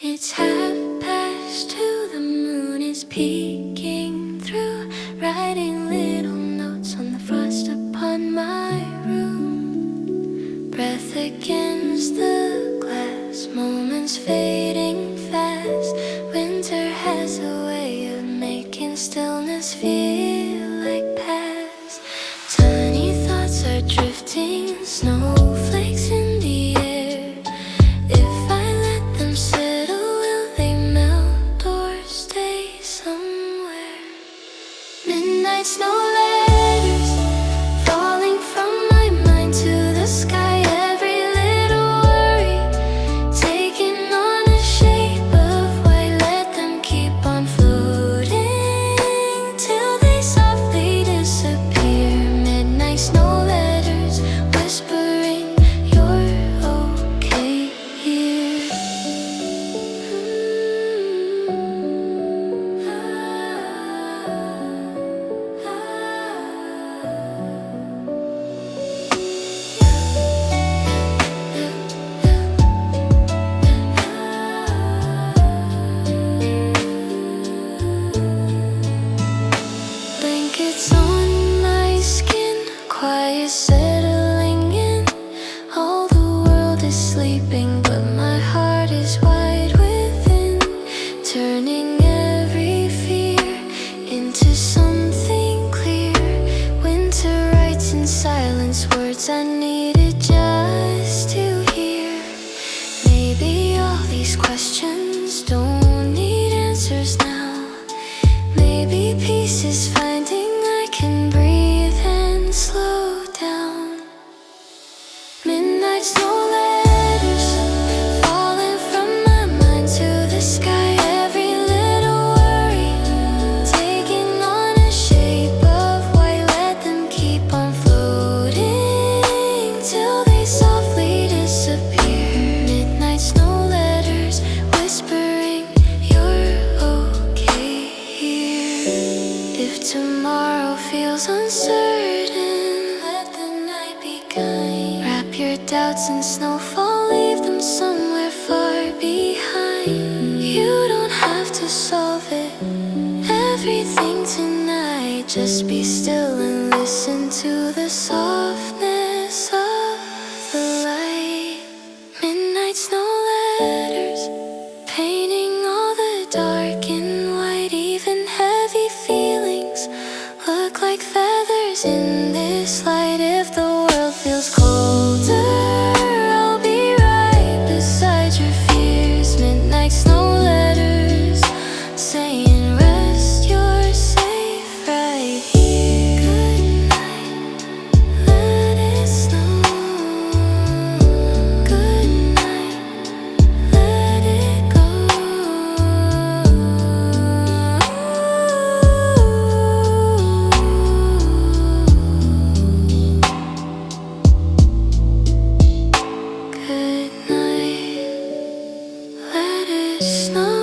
It's 2:30, the moon is peeking through, writing little notes on the frost upon my room. Breath against the glass, moments fading fast. Winter has a way of making stillness feel like past. Tiny thoughts are drifting, snowflakes in the air. If I let them settle, will they melt or stay somewhere? Midnight snow letters falling from my mind to the sky. Every little worry taking on a shape of white. Let them keep on floating till they softly disappear. Midnight snow letters whispering you're okay here. Blankets on my skin, quiet settling in. All the world is sleeping, but my heart is wide within, turning every fear into something clear. Winter writes in silence words I needed just to hear. Maybe all these questions don't need answers now. Maybe peace is finding I can breathe and slow down. Midnight snow letters falling from my mind to the sky. Every little worry taking on a shape of white. Let them keep on floating till they softly disappear. Midnight snow letters whispering you're okay here. If tomorrow feels uncertain, let the night be kind. Wrap your doubts in snowfall, leave them somewhere far behind. You don't have to solve it, everything tonight. Just be still and listen to the softness of the light. Midnight snow letters painting all the dark in white. Even heavy feelings look like feathers in this light. If the world feels colder, I'll be right beside your fears. Midnight snow letters saying rest, you're safe right here. Good night, let it snow. Good night, let it go. Good night, let it snow.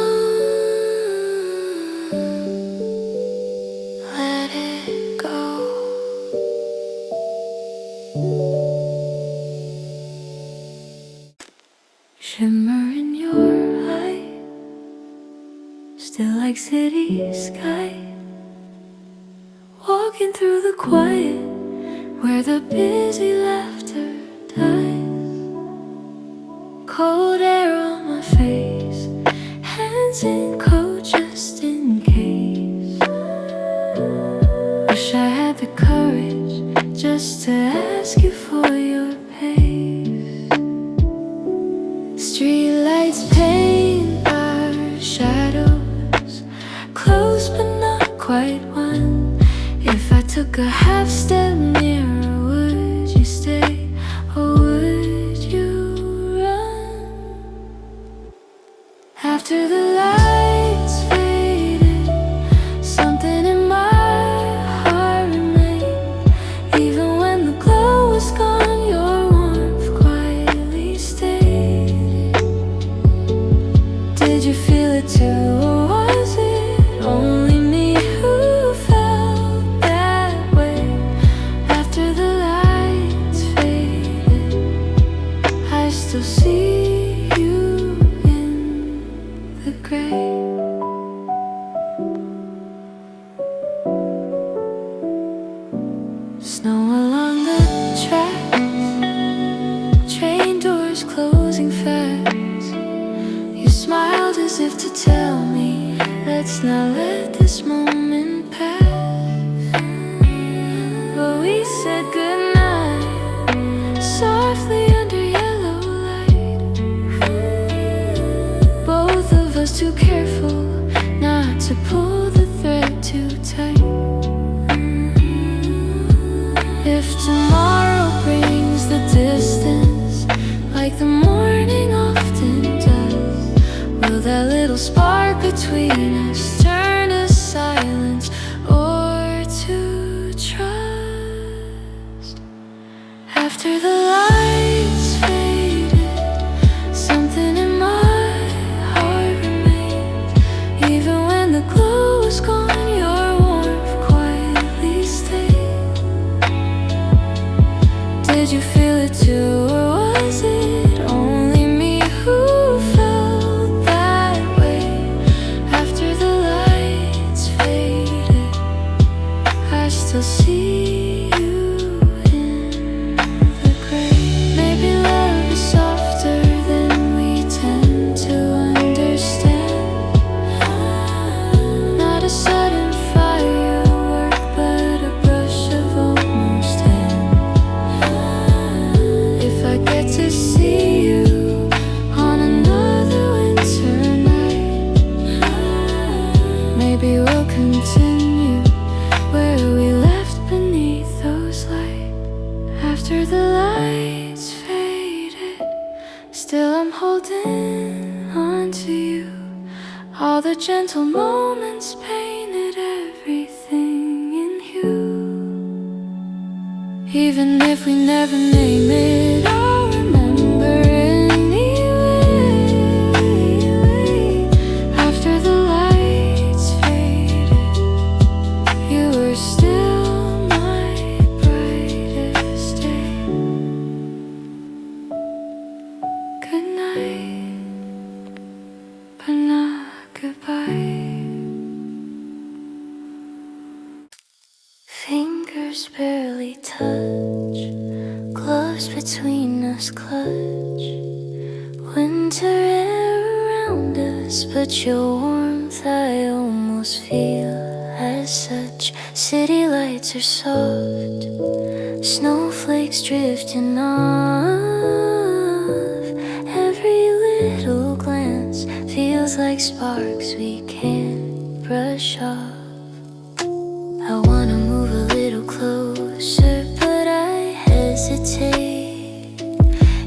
Let it go. Shimmer in your eye, still like city sky. Walking through the quiet, where the busy laughter dies. Cold air on my face, hands in coat just in case. Wish I had the courage just to ask you for your pace. Streetlights paint our shadows, close but not quite one. If I took a half step nearer, would you stay or would you run? After the lights faded, something in my heart remained. Even when the glow was gone, your warmth quietly stayed. Did you feel it too, or was it only me who felt that way? After the lights faded, I still see you in as if to tell me, let's not let this moment pass. But we said goodnight softly under yellow light. Both of us too careful not to pull the thread too tight. If tomorrow brings the distance like the morning often does, will that little spark between us turn to silence or to trust? After the lights faded, something in my heart remains. Even when the glow is gone, your warmth quietly stayed. Did you feel it too, or was it only me who felt that way? After the lights faded, I still see you in the gray. Maybe love is softer than we tend to understand. Not a sudden firework, but a brush of almost hand. If I get to see you on another winter night, maybe we'll continue where we left beneath those lights. After the lights faded, still I'm holding on to you. All the gentle moments painted everything in hue. Even if we never name it, I'll remember anyway. After the lights faded, you were still my brightest day. Good night, but not goodbye. Fingers barely touch, gloves between us clutch. Winter air around us, but your warmth I almost feel as such. City lights are soft, snowflakes drifting off. Every little glance feels like sparks we can't brush off. I wanna move a little closer, but I hesitate.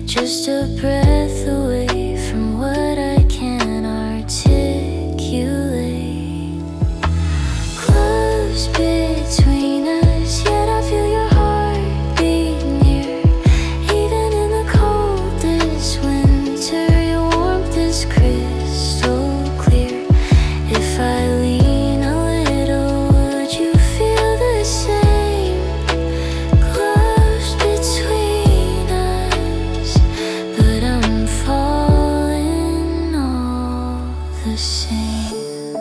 Just a breath away from what I can articulate. Close between us, yet I feel your heartbeat near. Even in the coldest winter, your warmth is crystal clear. If I lean a little, would you feel the same? Close between us, but I'm falling all the same.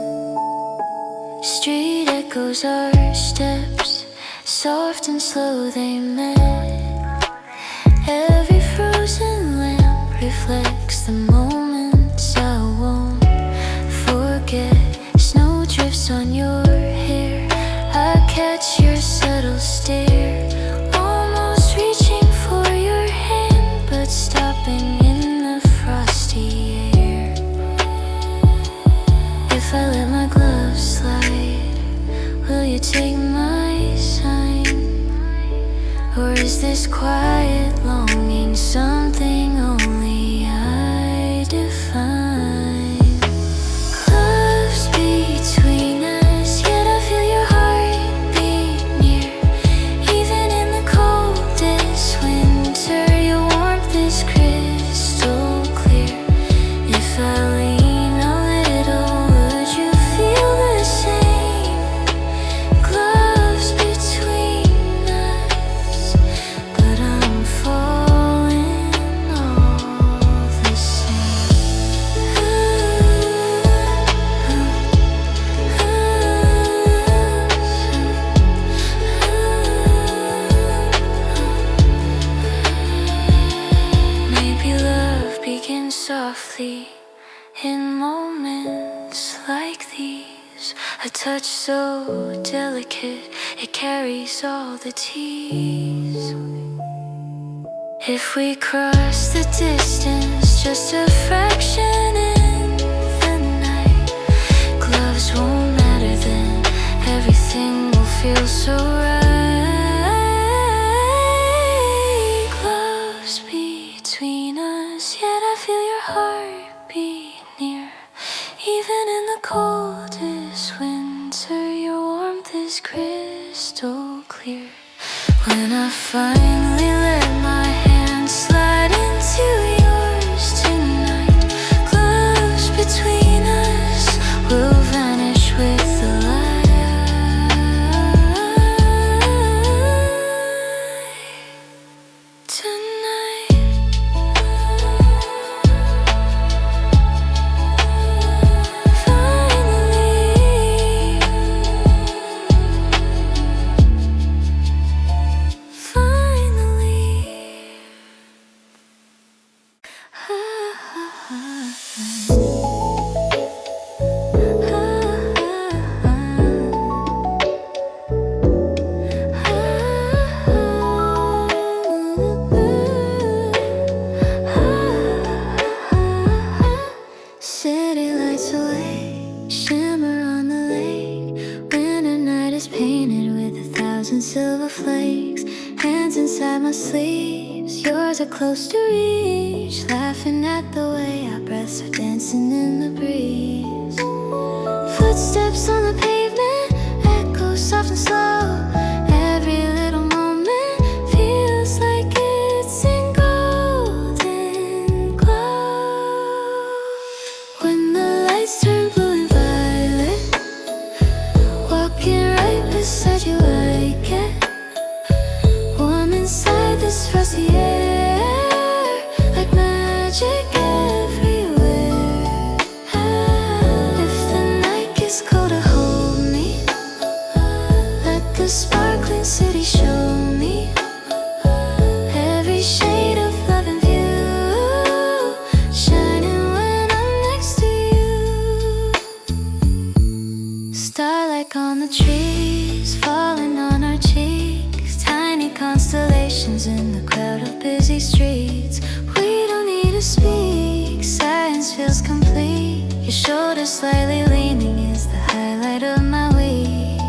Street echoes our steps, soft and slow they met. Every frozen lamp reflects the moments I won't forget. Snow drifts on your hair, I catch your subtle stare. Almost reaching for your hand, but stopping in the frosty air. If I let my gloves slide, will you take my sign? Or is this quiet longing something only I define? Close between us, yet I feel your heartbeat near. Even in the coldest winter, your warmth is crystal clear. If I lean a little, would you feel the same? Gloves between us, but I'm falling all the same. Maybe love begins softly In moments like these, a touch so delicate, it carries all the tease. If we cross the distance just a fraction in the night, gloves won't matter then, everything will feel so right. Gloves between us, yet I feel your heartbeat near. Even in the coldest winter, your warmth is crystal clear. When I finally let my hand slide into yours tonight, gloves between us will vanish with the light. Tonight, city lights away, shimmer on the lake. Winter night is painted with 1,000 silver flakes. Hands inside my sleeves, yours are close to reach. Laughing at the way our breaths are dancing in the breeze. Footsteps on the pavement, echo soft and slow. Every little moment feels like it's in golden glow. When the lights turn blue and violet, walking right beside you I get warm inside this frosty air, like magic everywhere. If the night gets colder, hold me, let the sparkling city show me every shade of love and view, shining when I'm next to you. Starlight on the trees, falling on our cheeks, tiny constellations in the crowd of busy streets. We don't need to speak, silence feels complete. Your shoulder slightly leaning is the highlight of my week.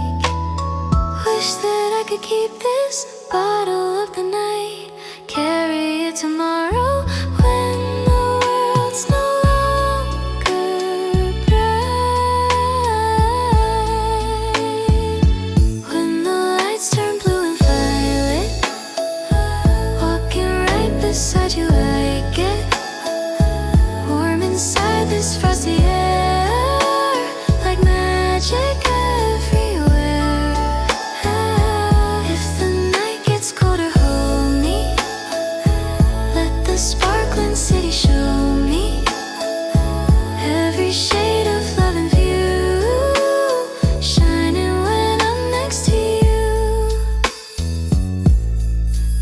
Wish that I could keep this bottle of the night, carry it tomorrow when the world's no longer bright. When the lights turn blue and violet, walking right beside you I get warm inside this frosty air, like magic everywhere. If the night gets colder, hold me, let the sparkling city show me every shade of love and view, shining when I'm next to you.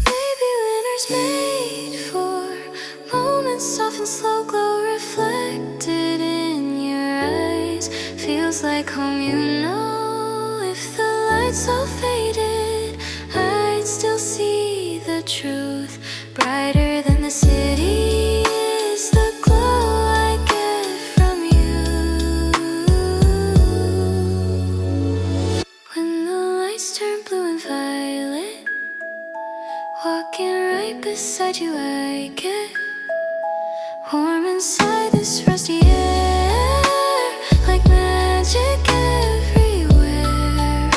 Maybe winter's made for moments soft and slow glow reflected in your eyes. Feels like home, you know. If the lights all faded, I'd still see the truth. Brighter than the city is the glow I get from you. When the lights turn blue and violet, walking right beside you I get warm inside this frosty air, like magic everywhere.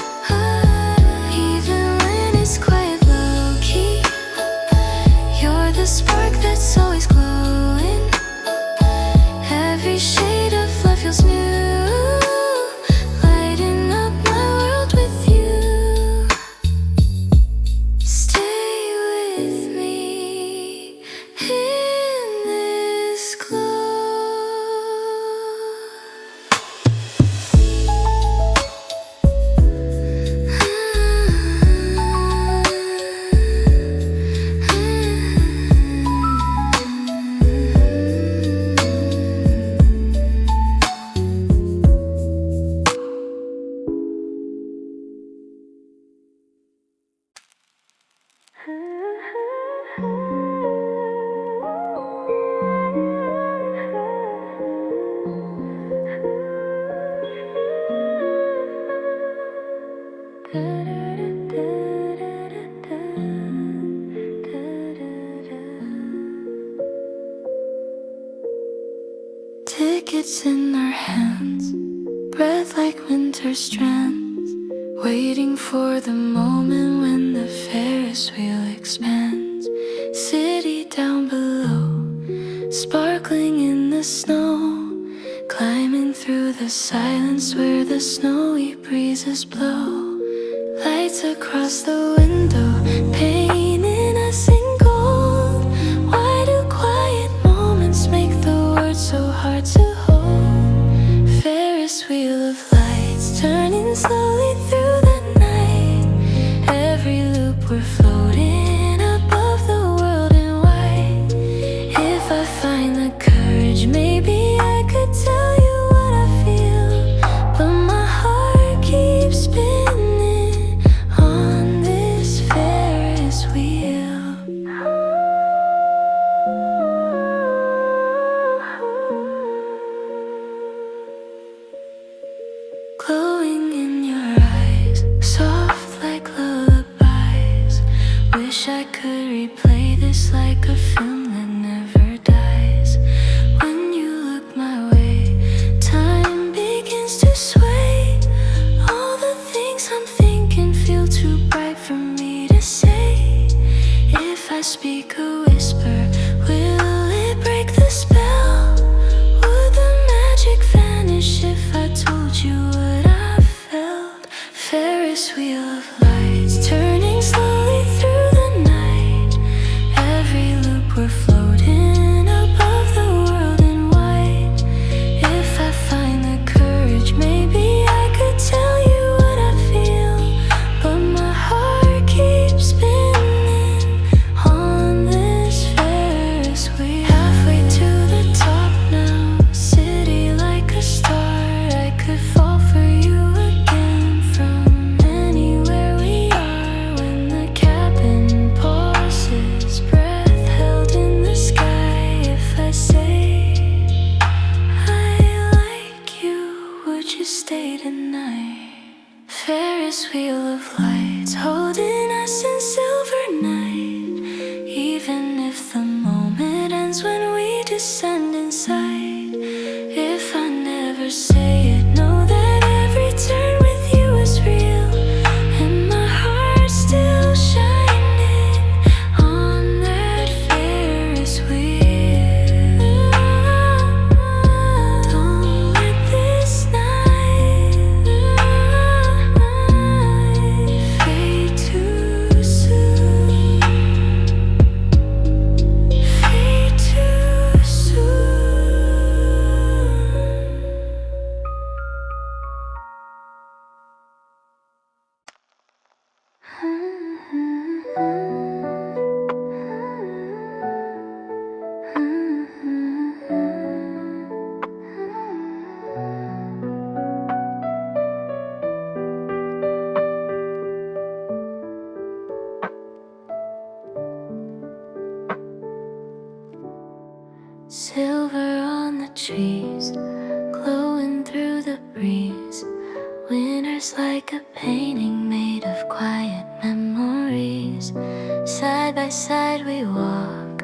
tickets in our hands, breath like winter strands, waiting for the moment when the Ferris wheel expands. City down below, sparkling in the snow, climbing through the silence where the snowy breezes blow. Lights across the window, painting us in gold. Why do quiet moments make the words so hard to hold? Ferris wheel of lights, turning slowly through the night. Every loop we're floating above the world in white. If I find the courage, maybe I could tell you what I feel, but my heart keeps spinning on this Ferris wheel. Glowing in your eyes, soft like lullabies. Wish I could replay this like a film that never dies. When you look my way, time begins to sway. All the things I'm thinking feel too bright for me to say. If I speak a whisper, will it break the spell? Would the magic vanish if I told you what I felt? Ferris wheel of lights, turning slowly through the night. Every loop we're floating above the world in white. If I find the courage, maybe I could tell you what I feel, but my heart keeps spinning on this Ferris wheel. Halfway to the top now, city like a star. I could fall for you again from anywhere we are. When the cabin pauses, breath held in the sky. If I say I like you, would you stay tonight? Ferris wheel of lights, holding us in silver night. Even if the moment ends when we descend inside. If I never say it, know that every turn with you is real, and my heart's still shining on that Ferris wheel. Don't let this night fade too soon. Fade too soon. Silver on the trees, glowing through the breeze. Winter's like a painting made of quiet memories. Side by side we walk,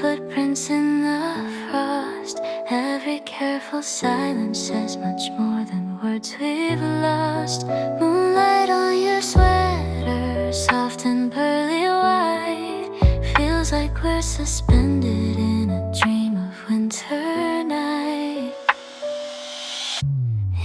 footprints in the frost. Every careful silence says much more than words we've lost. Moonlight on your sweater, soft and pearly white. Feels like we're suspended in a dream of winter night.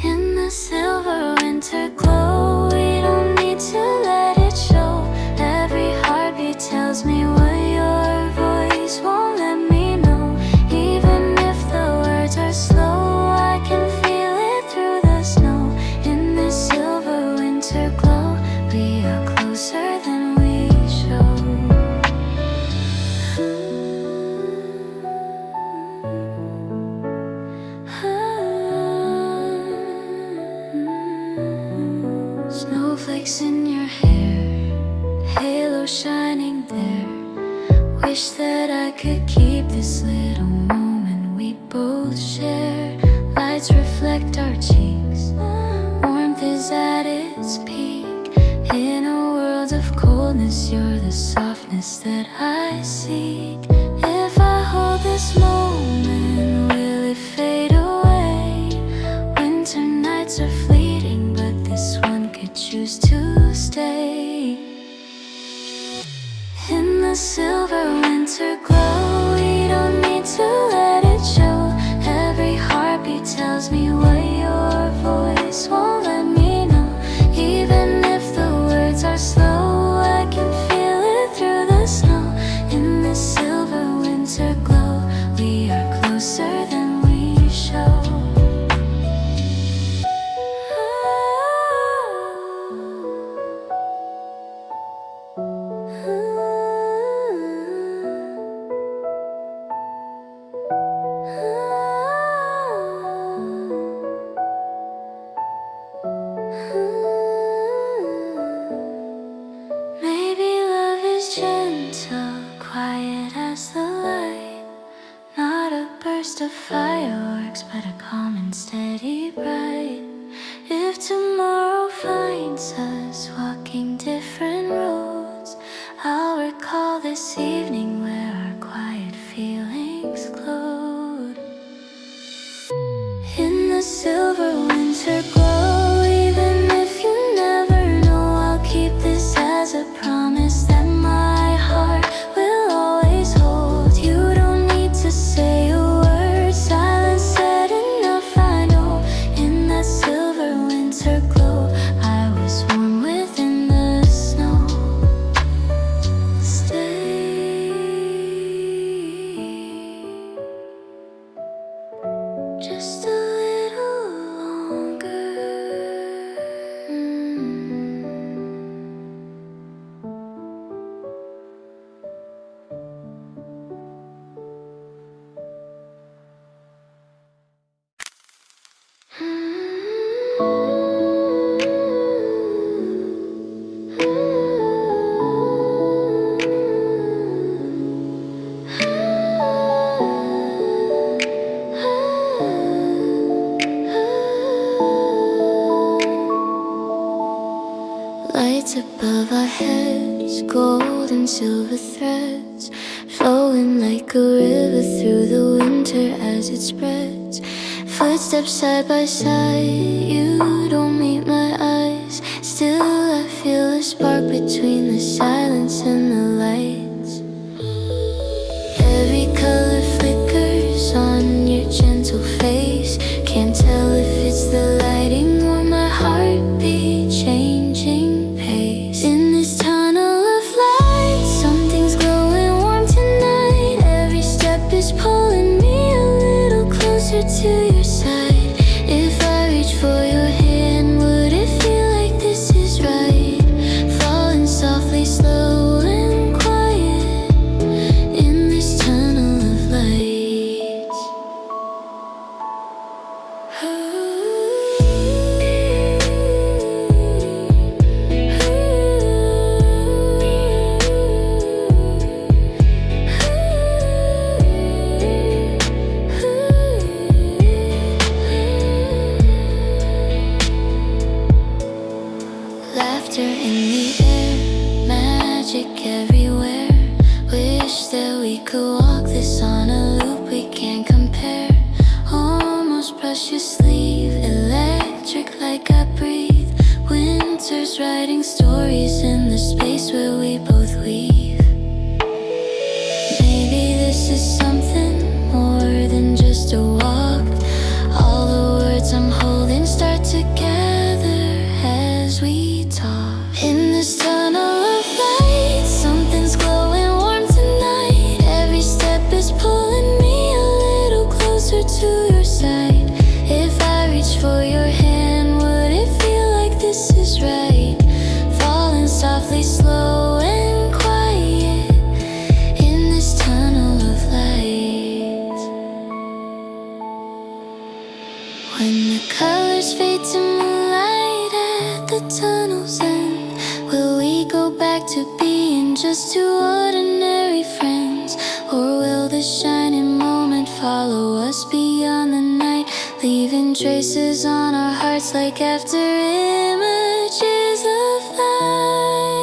In the silver winter glow, we don't need to let it show. Every heartbeat tells me what your voice won't let me know. Even if the words are slow, I can feel it through the snow. In this silver winter glow, we are closer than we show. Snowflakes in your hair, halo shining there. Wish that I could keep this little moment we both share. Lights reflect our cheeks, warmth is at its peak. In a world of coldness, you're the softness that I seek. If I hold this moment, will it fade away? nights are fleeting, but this one could choose to stay. In the silver winter glow, we don't need to let it show. Every heartbeat tells me what your voice won't let me know. Even if the words are slow, I can feel it through the snow. In the silver winter glow, we are closer than we show. Maybe love is gentle, quiet as the light. Not a burst of fireworks, but a calm and steady bright. If tomorrow finds us walking different roads, I'll recall this evening where our quiet feelings glowed. In the silver winter glow, even if you never know, I'll keep this as a promise that my heart will always hold. You don't need to say a word, silence said enough, I know. In that silver winter glow, I was warm within the snow. Stay just a little longer. Lights above our heads, gold and silver threads, flowing like a river through the winter as it spreads. Footsteps side by side, you don't meet my eyes. Still I feel a spark between the silence and the lights. Every color flickers on your gentle face. Can't tell if it's the lighting or my heartbeat changing pace. In this tunnel of light, something's glowing warm tonight. Every step is pulling me a little closer to your side. If I reach for your hand, would it feel like this is right? Falling softly, slow and quiet in this tunnel of lights. Laughter in the air, magic everywhere. Wish that we could walk this on a loop we can't compare. Almost brush your sleeve, electric like I breathe. Winter's writing stories in the space where we both weave. Maybe this is something more than just a walk. All the words I'm holding start together as we talk. In this tunnel of light, something's glowing warm tonight. Every step is pulling me a little closer to your side. If I reach for your hand, would it feel like this is right? Falling softly, slow and quiet in this tunnel of light. When the colors fade to moonlight at the tunnel's end, will we go back to being just two ordinary friends? Or will the shining moment follow us beyond the night, leaving traces on our hearts like after images of light?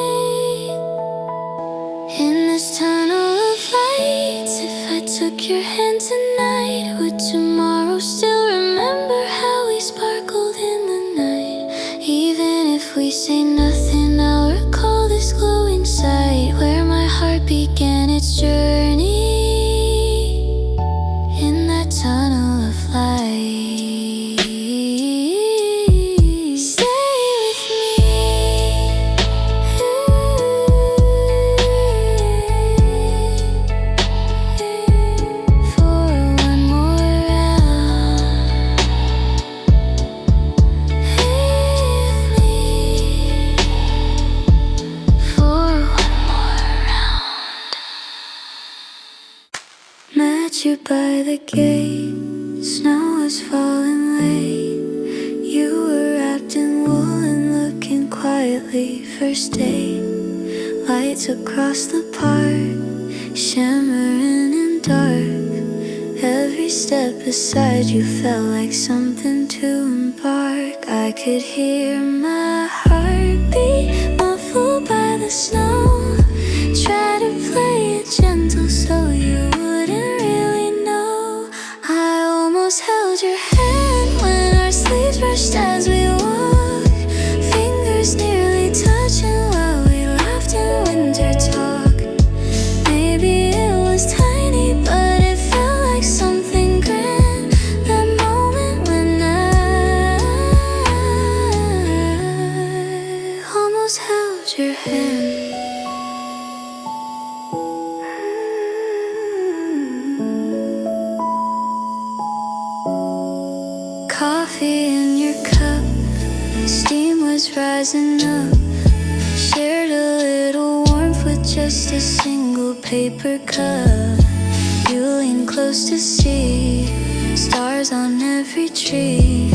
In this tunnel of lights, if I took your hand tonight, would tomorrow still remember how we sparkled in the say nothing, I'll recall this glowing sight where my heart began its journey in that tunnel of light. Stay with me for one more round. With me for one more round. Met you by the gate, snow was falling late. You were wrapped in wool and looking quietly. First date, lights across the park, shimmering in dark. Every step beside you felt like something to embark. I could hear my heartbeat muffled by the snow. Try to play it gentle so you wouldn't really know. I almost held your hand when our sleeves brushed as we walked. Fingers nearly touching while we laughed in winter talk. Maybe it was tiny, but it felt like something grand. That moment when I almost held your hand. Coffee in your cup, steam was rising up. Shared a little warmth with just a single paper cup. You leaned close to see stars on every tree.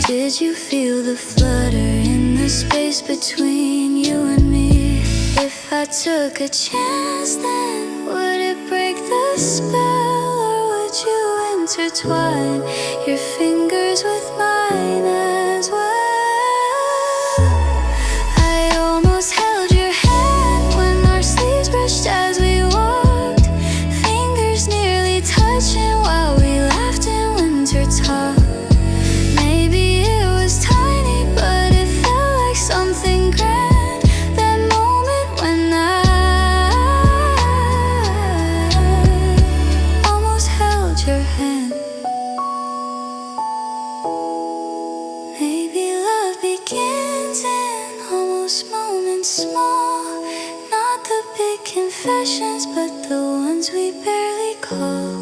Did you feel the flutter in the space between you and me? If I took a chance, then would it break the spell? Or would you intertwine your fingers with mine as well? I almost held your hand when our sleeves brushed as we walked. Fingers nearly touching while we laughed in winter talk. Maybe it was tiny, but it felt like something grand. That moment when I almost held your hand. Maybe love begins in almost moments small. Not the big confessions, but the ones we barely call.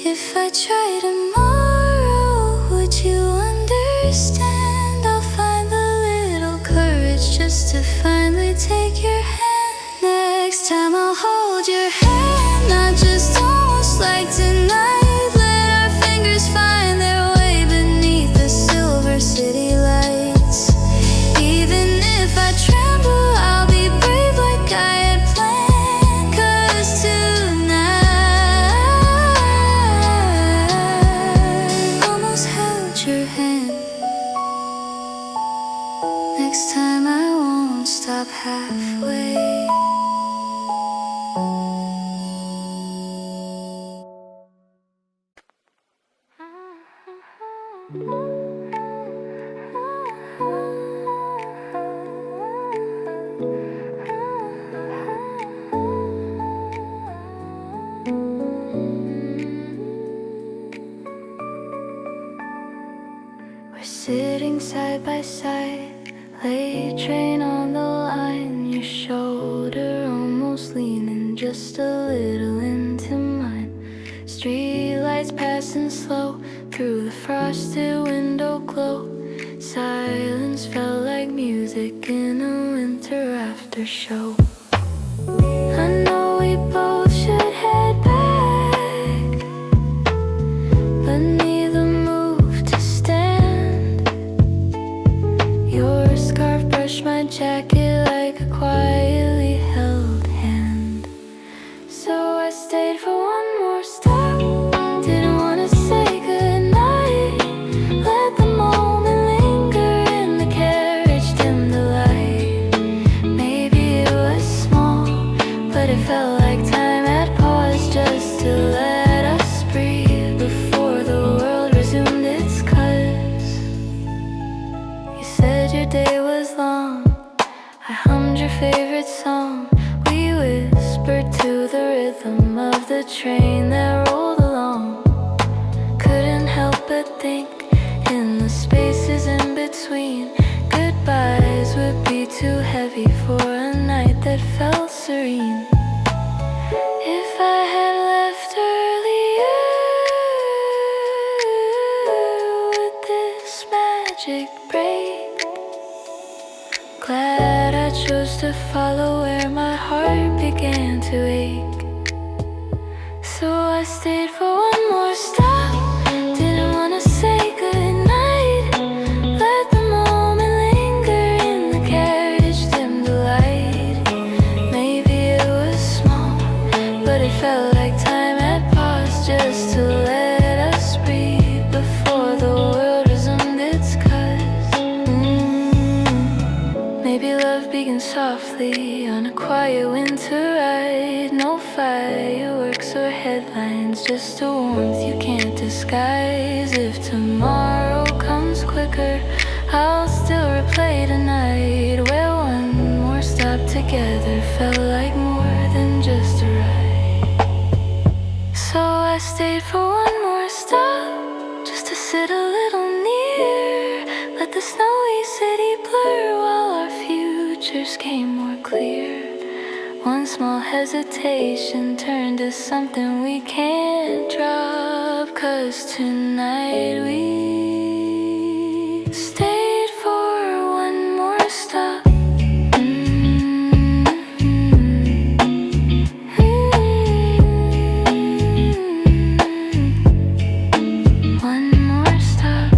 If I try tomorrow, would you understand? I'll find the little courage just to finally take your hand. Next time I'll hold your hand, not just almost like tonight. Let our fingers find their way beneath the silver city lights. Even if I tremble, I'll be brave like I had planned. 'Cause tonight almost held your hand. Next time I won't stop halfway. We're sitting side by side, late train on the line. Your shoulder almost leaning just a little into mine. Street lights passing slow through the frosted window glow. Silence felt like music in a winter after show. I know we both should head back, but neither moved to stand. Your scarf brushed my jacket like a quietly held hand. So I stayed for one more stop. Didn't wanna say goodnight. Let the moment linger in the carriage, dim the light. Maybe it was small, but it felt like time had paused just to let us breathe before the world resumed its course. You said your day was long, favorite song. We whispered to the rhythm of the train that rolled along. Couldn't help but think in the spaces in between. Goodbyes would be too heavy for a night that felt serene. If I had left earlier, would this magic break? Glad I chose to follow where my heart began to ache. So I stayed for one more stop. Didn't wanna say goodnight. Let the moment linger in the carriage, dim the light. Maybe it was small, but it felt like time had paused just to let us breathe before the world resumed its cuts. Maybe love began softly on a quiet winter ride. No fireworks or headlines, just a warmth you can't disguise. If tomorrow comes quicker, I'll still replay tonight, where one more stop together felt like more than just a ride. So I stayed for one more stop, just to sit a little near. Let the snowy city blur while our futures came more clear. One small hesitation turned to something we can't drop. 'Cause tonight we stayed for one more stop. One more stop.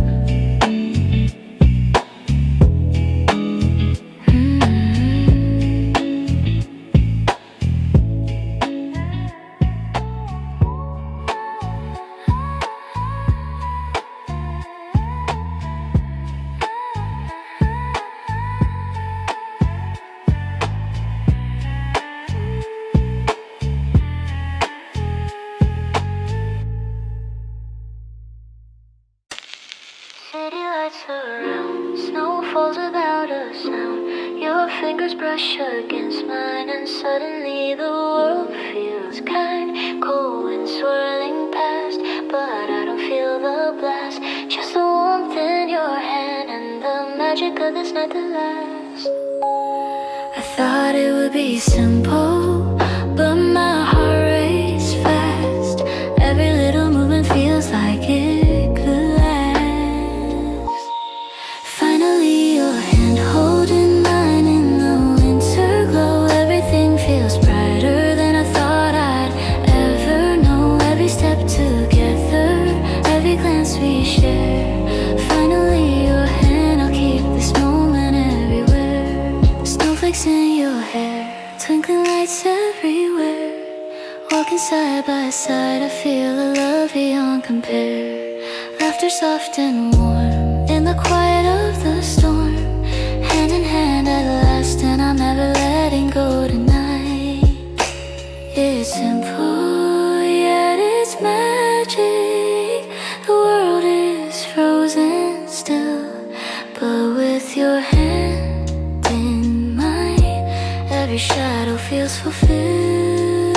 City lights around, snow falls without a sound. Your fingers brush against mine, and suddenly the world feels kind. Cold wind swirling past, but I don't feel the blast. Just the warmth in your hand and the magic of this night that lasts. I thought it would be simple, but my heart raced fast. Every little movement feels like it could last. Finally, your hand holding mine in the winter glow. Everything feels brighter than I thought I'd ever know. Every step together, every glance we share. Finally, your hand, I'll keep this moment everywhere. Snowflakes in your hair, twinkling lights everywhere. Walking side by side, I feel a love beyond compare. Laughter soft and warm in the quiet of the storm. Hand in hand at last, and I'm never letting go tonight. It's simple, yet it's magic. The world is frozen still, but with your hand in mine, every shadow feels fulfilled.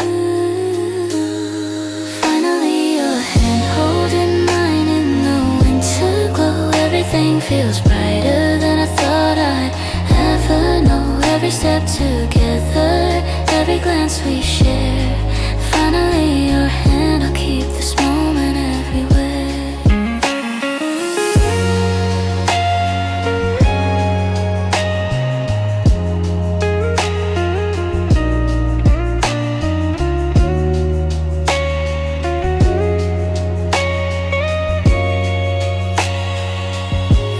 Finally, your hand holding mine in the winter glow. Everything feels brighter than I thought I'd ever know. Every step together, every glance we share. Finally, your hand, I'll keep this moment everywhere.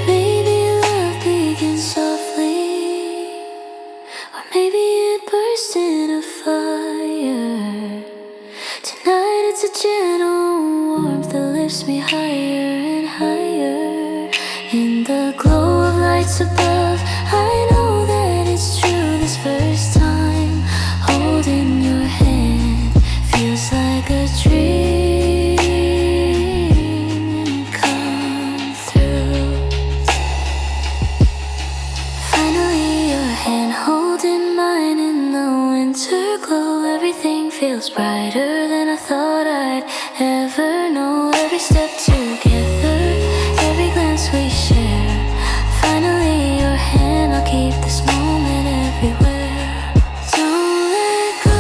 Maybe love begins softly, or maybe it burst in a fire. Tonight it's a gentle warmth that lifts me higher and higher. In the glow of lights above, I know that it's true this first time. Holding your hand feels like a dream come through. Finally, your hand holding mine feels brighter than I thought I'd ever know. Every step together, every glance we share. Finally your hand, I'll keep this moment everywhere. Don't let go.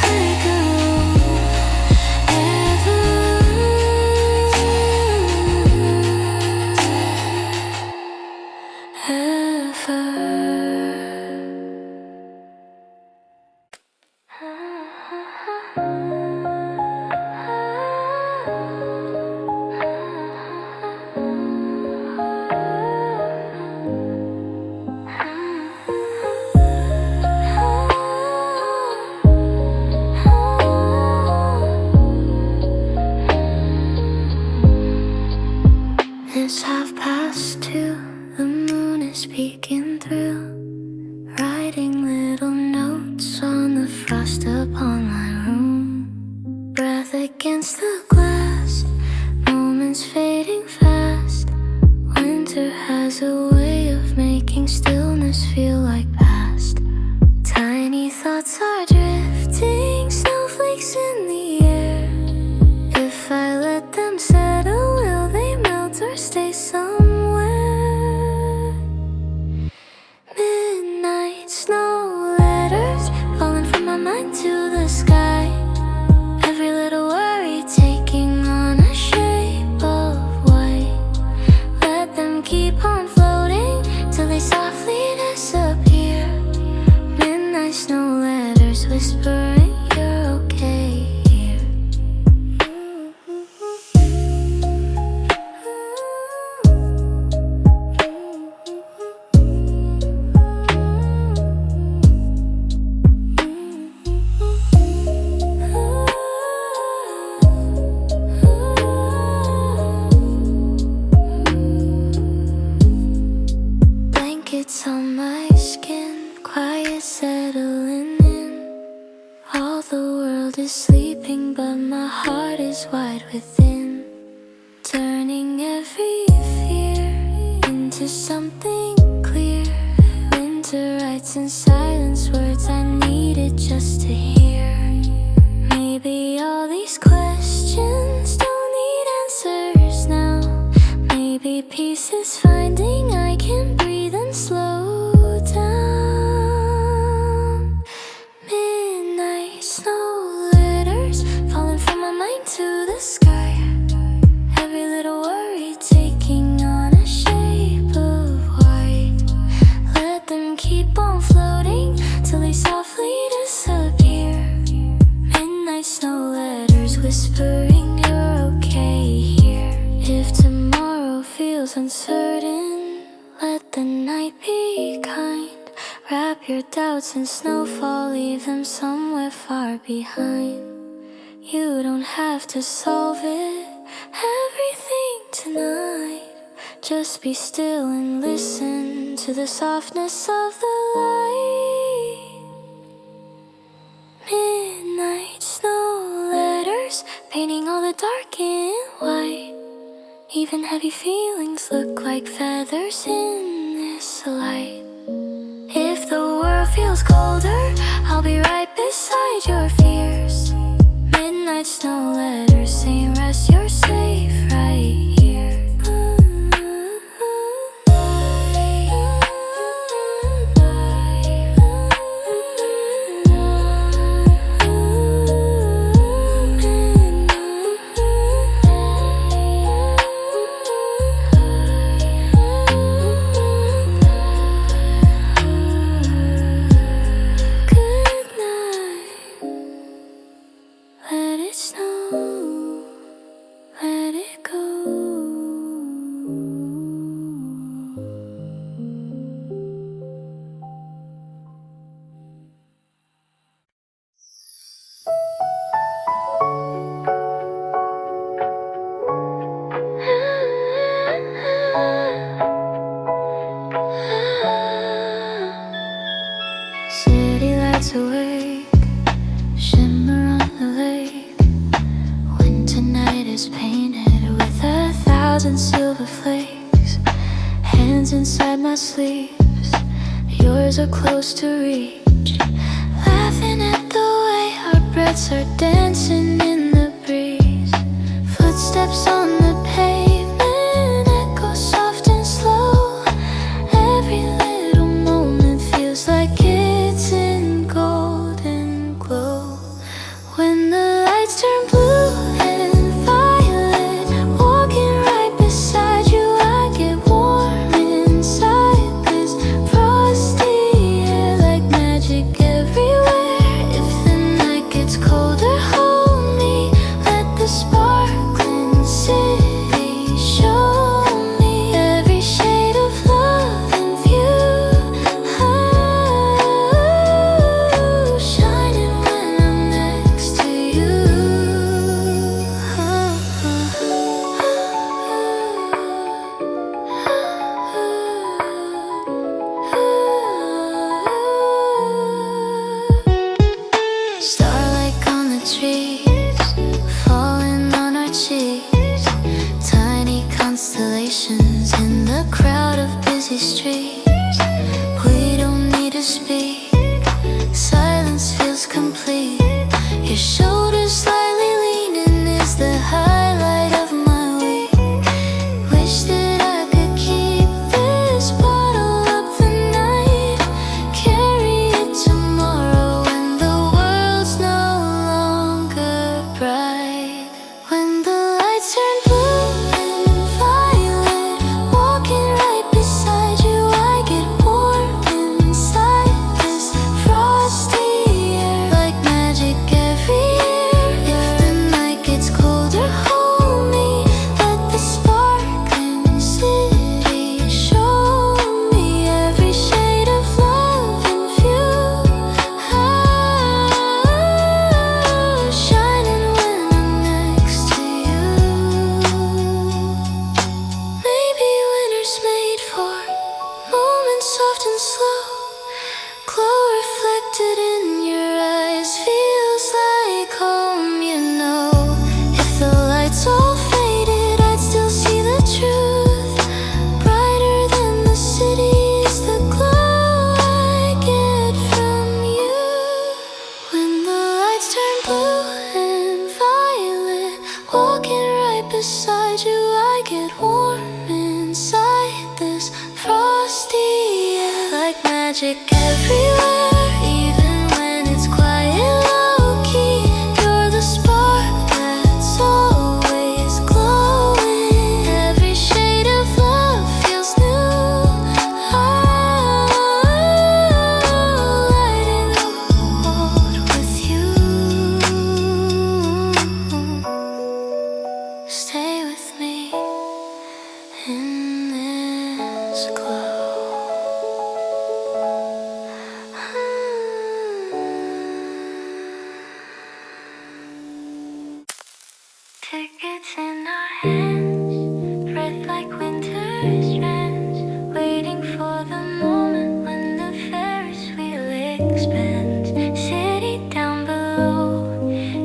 Let go. It's 2:30, the moon is peeking through, writing little notes on the frost upon my room. Breath against the glass, moments fading fast. Winter has a way of making stillness feel like past. Tiny thoughts are drifting, snowflakes in the air. If I let them settle, will they melt or stay somewhere? Midnight snow letters falling from my mind to the sky. Every little worry taking on a shape of white. Let them keep on floating till they softly disappear. Midnight snow letters whispering you're okay here. Blankets on my skin, quiet settling in. All the world is sleeping, but my heart is wide within. Turning every fear into something clear. Winter writes in silence words I needed just to hear. Maybe all these questions don't need answers now. Maybe peace is finding I can breathe and slow down. Midnight snow letters falling from my mind to the sky. Every little worry taking on a shape of white. Let them keep on floating till they softly disappear. Midnight snow letters whispering you're okay here. If tomorrow feels uncertain, let the night be kind. Wrap your doubts in snowfall, leave them somewhere far behind. You don't have to solve it, everything tonight. Just be still and listen to the softness of the light. Midnight snow letters painting all the dark in white. Even heavy feelings look like feathers in this light. If the world feels colder, I'll be right beside your fears. Midnight snow letters saying rest, you're safe right here. Let it snow, let it go. City lights awake, shimmer on the lake. Winter night is painted with 1,000 silver flakes. Hands inside my sleeves, yours are close to reach. Laughing at the way our breaths are dancing in the breeze. Footsteps on the pavement echo soft and slow. Every little moment feels like it's in golden glow. When the lights turn blue and violet, walking right beside you, I get warm inside this frosty air, like magic everywhere. If the night gets colder, hold me, let the sparkling city show me every shade of love and view. Oh, shining when I'm next to you. Starlight on the trees, falling on our cheeks. Tiny constellations in the crowd of busy streets. We don't need to speak, silence feels complete. Your shoulders slightly leaning is the highlight of my week. Wish that I could keep this bottle up the night, carry it tomorrow when the world's no longer bright. When the lights turn blue and violet, walking right beside you, I get warm inside this frosty air, like magic every year. If the night gets colder, hold me, let the sparkling city show me every shade of love and view. Oh, shining when I'm next to you. Maybe winter's made for moments soft and slow. Glow reflected in your eyes feels like home, you know. If the lights all faded, I'd still see the truth. Brighter than the city is the glow I get from you. When the lights turn blue and violet, walking right beside you, I get warm inside this frosty air, like magic everywhere. Even when it's quiet, low-key, you're the spark that's always glowing. Every shade of love feels new. Oh, lighting up the world with you. Stay with me in this glow. Tickets in our hands, breath like winter's trends, waiting for the moment when the Ferris wheel expands. City down below,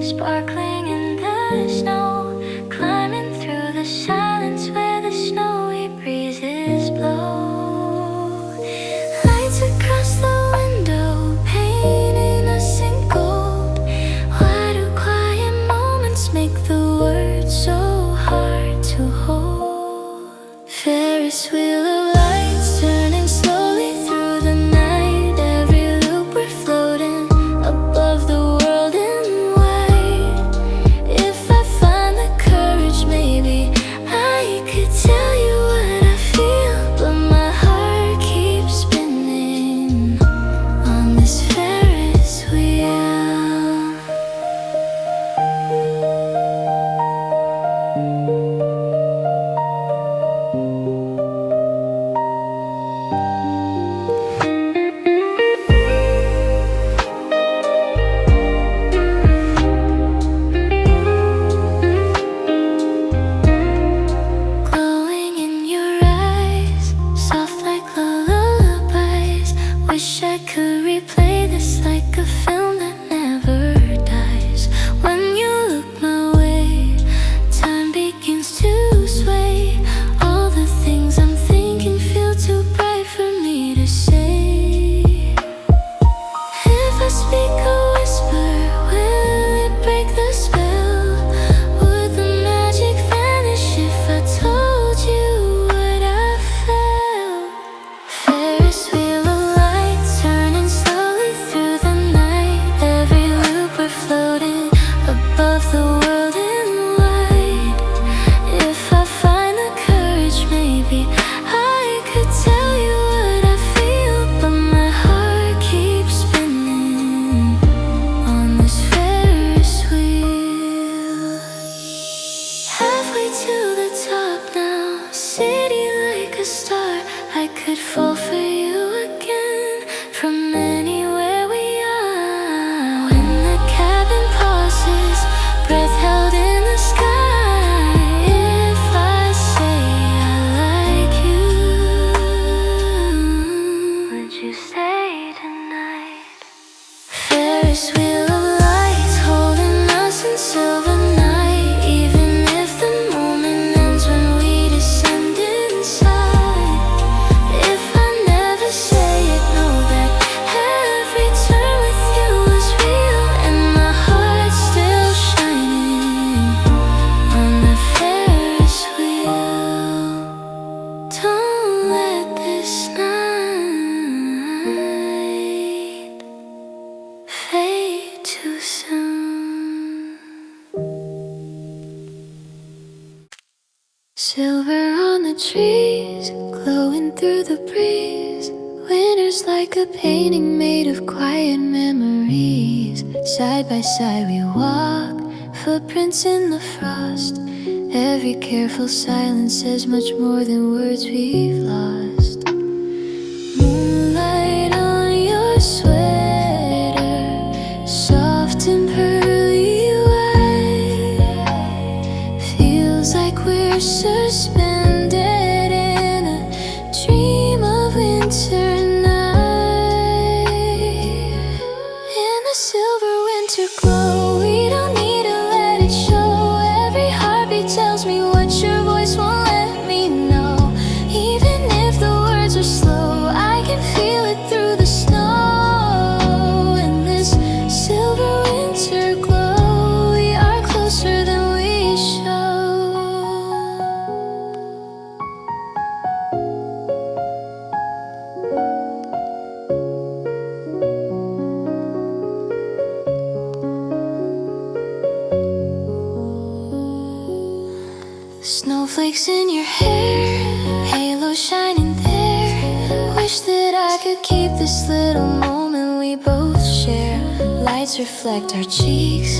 sparkling in the snow, climbing through the silence where the snowy breezes blow. Lights across the window, painting us in gold. Why do quiet moments make the words so hard to hold? Ferris wheel of lights turning slowly through the night. Every loop we're floating above the world in white. If I find the courage, maybe I could tell you what I feel, but my heart keeps spinning on this Ferris wheel. Glowing in your eyes, soft like lullabies. Wish I could replay this like a film that never dies. When you look my way, could fall for you again from anywhere we are. When the cabin pauses, breath held in the sky. If I say I like you, would you stay tonight? Ferris wheel of lights holding us in silver night. Even if the moment ends when we descend inside. If I never say it, know that every turn with you was real, and my heart's still shining on the Ferris wheel. Don't let this night fade too soon. Silver on the trees, glowing through the breeze. Winter's like a painting made of quiet memories. Side by side we walk, footprints in the frost. Every careful silence says much more than words we've lost. Moonlight on your sweater, soft and pearly white. Feels like we're suspended in a dream of winter night. In the silver winter glow, we don't need to let it show. Every heartbeat tells me what your voice won't let me know. Even if the words are slow, I can feel it through the snow. In this silver winter glow, we are closer than we show. Snowflakes in your hair, halo shining there. Wish that I could keep this little moment we both share. Lights reflect our cheeks,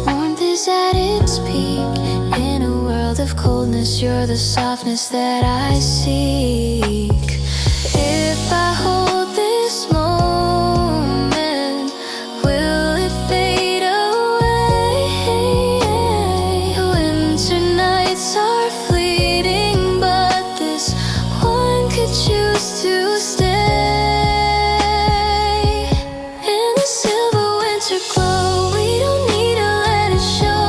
warmth is at its peak. In a world of coldness, you're the softness that I seek. If I hold this moment, will it fade away? Winter nights are fleeting, but this one could choose to stay. In the silver winter glow, we don't need to let it show.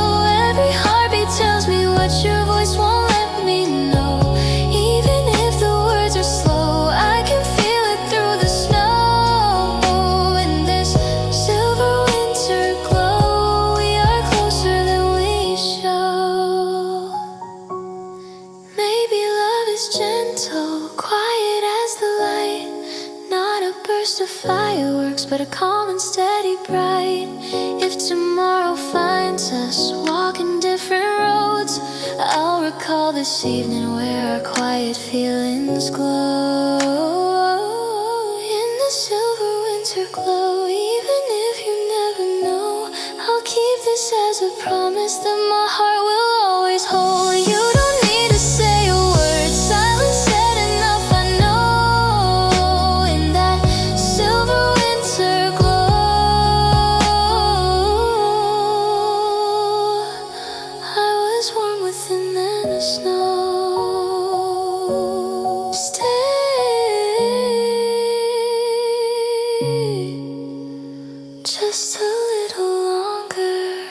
Every heartbeat tells me what your voice won't let me know. Even if the words are slow, I can feel it through the snow. In this silver winter glow, we are closer than we show. Maybe love is gentle, quiet as the light. Not a burst of fireworks, but a calm and steady bright. If tomorrow finds us walking different roads, I'll recall this evening where our quiet feelings glow. In the silver winter glow, even if you never know, I'll keep this as a promise that my heart will always hold. You don't need to say a word, silence said enough, I know. In that silver winter glow, I was warm within than the snow. Stay just a little longer.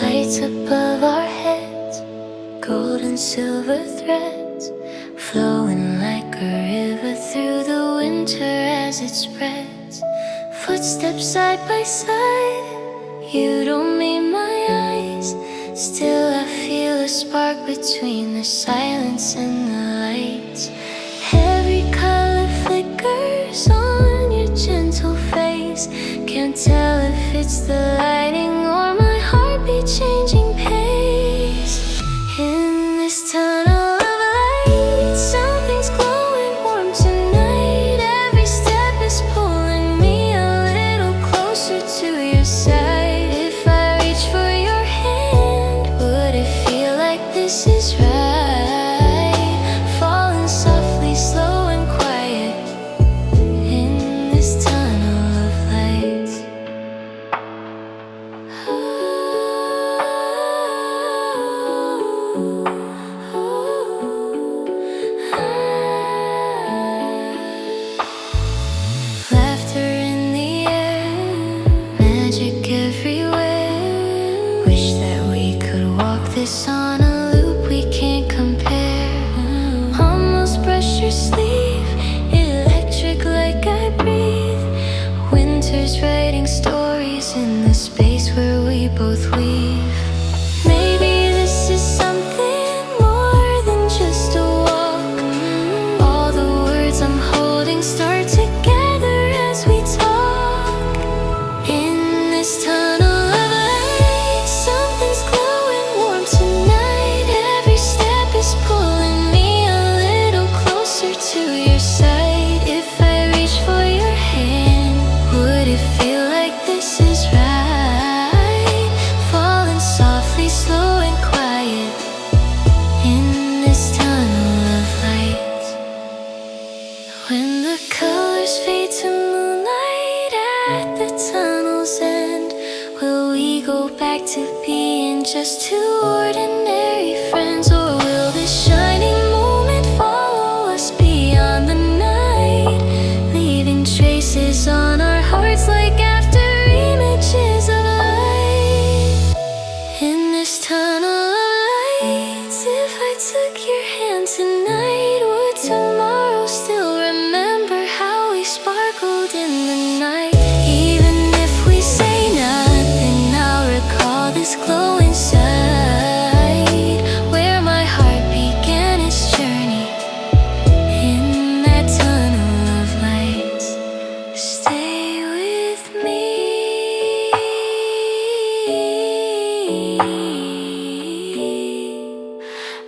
Lights above our heads, gold and silver threads, flowing like a river through the winter as it spreads. Footsteps side by side, you don't meet my eyes. Still I feel a spark between the silence and the lights. Every color flickers on your gentle it's the lighting or my heartbeat changing pace. In this tunnel of light, something's glowing warm tonight. Every step is pulling me a little closer to your side. If I reach for your hand, would it feel like this is right? Falling softly, slow and quiet in this tunnel of light. Laughter in the air, magic everywhere. Wish that we could walk this on a loop we can't compare. Almost brush your sleeve, electric like I breathe. Winter's writing stories in the space where we both weave. Maybe this is something more than just a walk. All the words I'm holding start together as we talk. In this tunnel of light, something's glowing warm tonight. Every step is pulling me a little closer to your side. If I reach for your hand, would it feel like this is right? Falling softly, slow and quiet in this tunnel of light. When the colors fade to moonlight at the tunnel's end, will we go back to being just two ordinary friends? Or will this shining moment follow us beyond the night, leaving traces on our hearts like after images of light? In this tunnel of lights, if I took your hand tonight, would tomorrow still remember how we sparkled in the night? Even if we say nothing, I'll recall this glow inside, where my heart began its journey. In that tunnel of lights, stay with me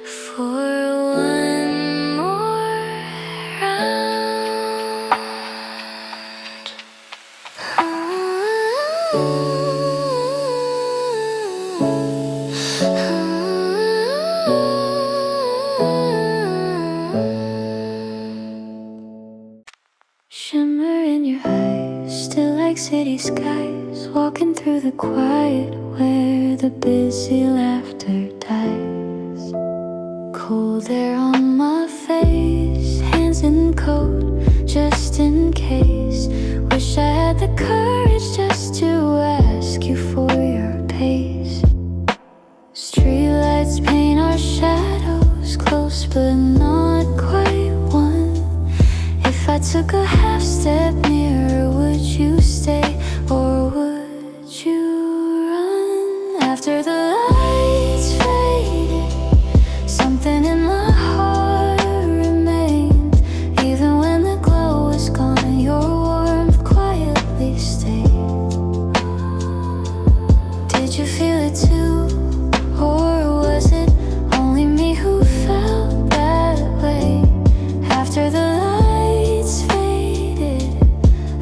for one more round. Shimmer in your eyes, still like city skies, walking through the quiet where the busy laughter dies. Cold air on my face, hands in coat, just in case. Wish I had the courage just to ask you for your pace. Streetlights paint our shadows, close but not quite one. If I took a half step nearer, would you stay or would you run? After the lights faded, something in my heart remained. Even when the glow was gone, your warmth quietly stayed. Did you feel it too? Or was it only me who felt that way? After the lights faded,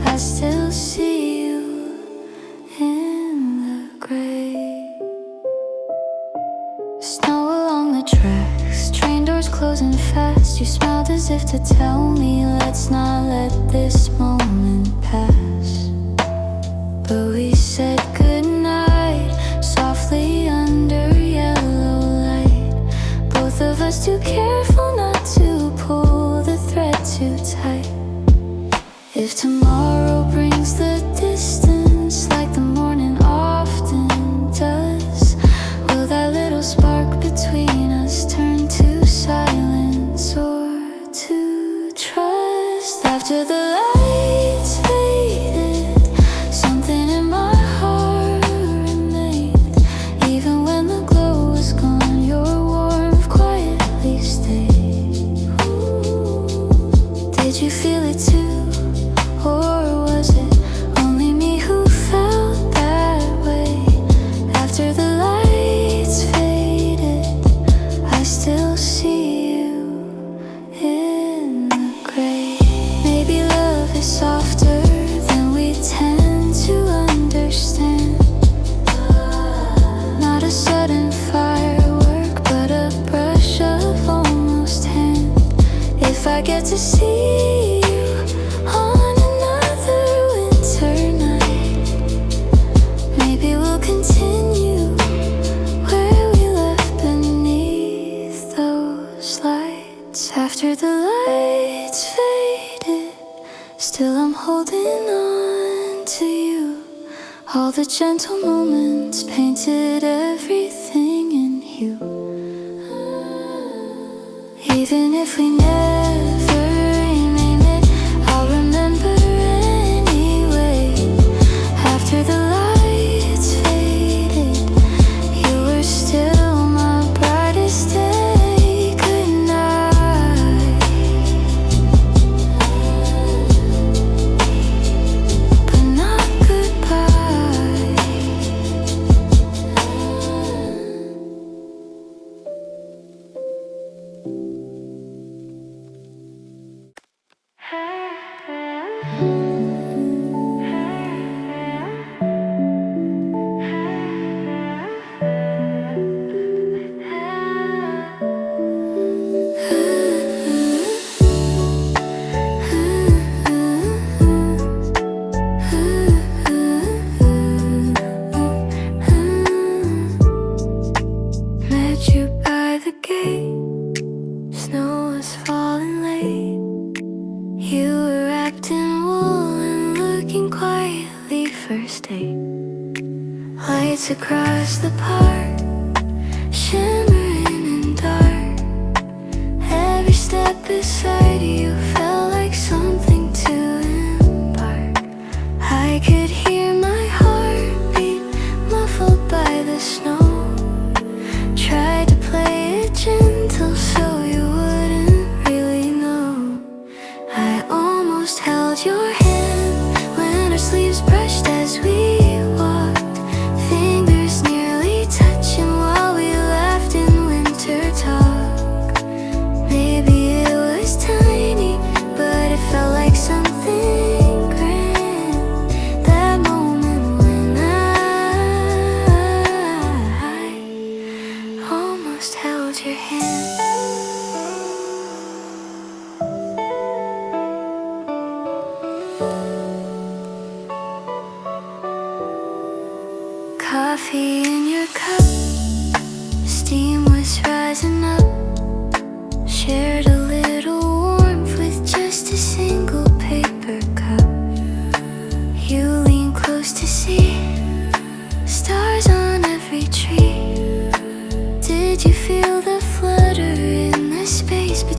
I still see you in the gray. Snow along the tracks, train doors closing fast. You smiled as if to tell me, let's not let this moment pass. But we said goodnight, softly under yellow light. Both of us too careful not to pull the thread too tight. If tomorrow brings the distance like the morning often does, will that little spark between us turn to silence or to trust? After the lights faded, something in my heart remained. Even when the glow was gone, your warmth quietly stayed. Did you feel it too? Or was it only me who felt that I get to see you on another winter night. Maybe we'll continue where we left beneath those lights. After the lights faded, still I'm holding on to you. All the gentle moments painted everything in hue. Even if we never name it, I'll remember anyway. After the lights faded, you were still my brightest day. Good night, but not goodbye. Met you by the gate, snow was falling late. You were wrapped in wool and looking quietly first date. Lights across the park, shimmering in dark. Every step beside you